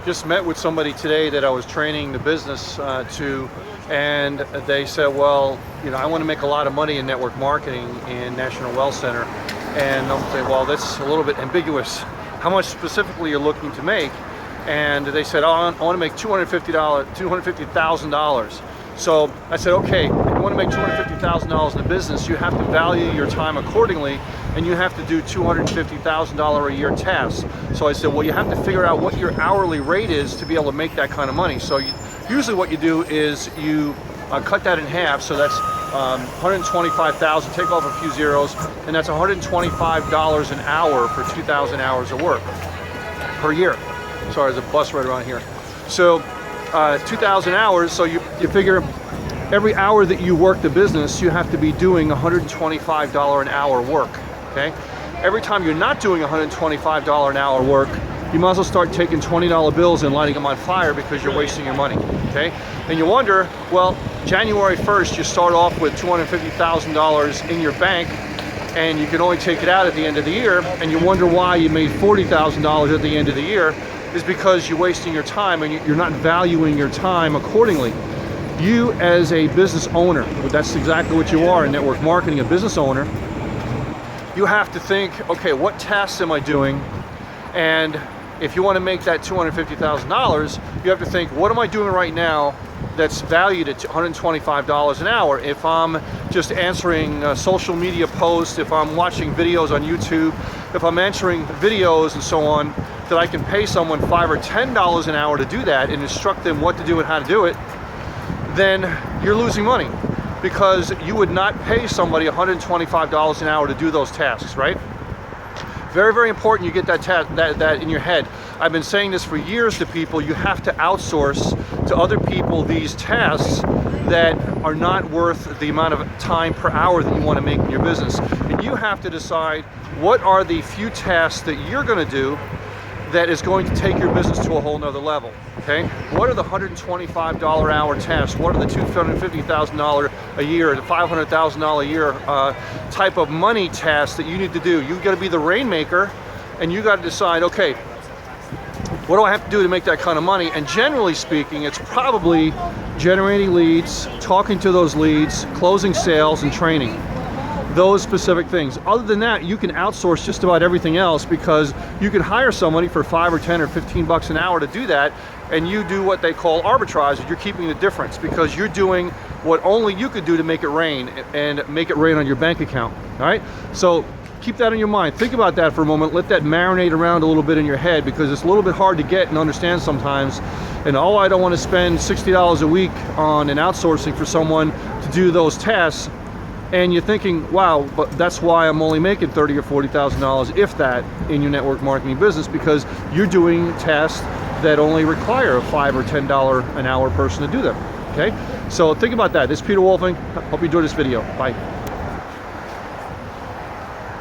Just met with somebody today that I was training the business to, and they said, well, I want to make a lot of money in network marketing in National Wealth Center. And I'm saying, well, that's a little bit ambiguous. How much specifically you're looking to make? And they said, oh, I want to make $250,000. So I said, okay, if you want to make $250,000 in the business, you have to value your time accordingly, and you have to do $250,000 a year tasks. So I said, well, you have to figure out what your hourly rate is to be able to make that kind of money. So usually what you do is you cut that in half, so that's $125,000, take off a few zeros, and that's $125 an hour for 2,000 hours of work per year. Sorry, there's a bus right around here. So 2,000 hours, so you figure every hour that you work the business, you have to be doing $125 an hour work, okay? Every time you're not doing $125 an hour work, you might as well start taking $20 bills and lighting them on fire because you're wasting your money, okay? And you wonder, well, January 1st, you start off with $250,000 in your bank, and you can only take it out at the end of the year, and you wonder why you made $40,000 at the end of the year, is because you're wasting your time and you're not valuing your time accordingly. You as a business owner, that's exactly what you are in network marketing, a business owner, you have to think, okay, what tasks am I doing? And if you want to make that $250,000, you have to think, what am I doing right now that's valued at $125 an hour? If I'm just answering social media posts, if I'm watching videos on YouTube, if I'm answering videos and so on, that I can pay someone $5 or $10 an hour to do that and instruct them what to do and how to do it, then you're losing money, because you would not pay somebody $125 an hour to do those tasks, right? Very, very important you get that in your head. I've been saying this for years to people. You have to outsource to other people these tasks that are not worth the amount of time per hour that you want to make in your business. And you have to decide what are the few tasks that you're going to do that is going to take your business to a whole nother level, okay? What are the $125 hour tasks? What are the $250,000 a year, the $500,000 a year type of money tasks that you need to do? You've got to be the rainmaker, and you got to decide, okay, what do I have to do to make that kind of money? And generally speaking, it's probably generating leads, talking to those leads, closing sales, and training. Those specific things. Other than that, you can outsource just about everything else, because you can hire somebody for $5 or $10 or $15 an hour to do that, and you do what they call arbitrage. You're keeping the difference because you're doing what only you could do to make it rain, and make it rain on your bank account. All right, so keep that in your mind. Think about that for a moment. Let that marinate around a little bit in your head, because it's a little bit hard to get and understand sometimes. And oh, I don't want to spend $60 a week on an outsourcing for someone to do those tasks. And you're thinking, wow, but that's why I'm only making $30,000 or $40,000, if that, in your network marketing business, because you're doing tasks that only require a $5 or $10 an hour person to do them. Okay, so think about that. This is Peter Wolfing. Hope you enjoyed this video. Bye.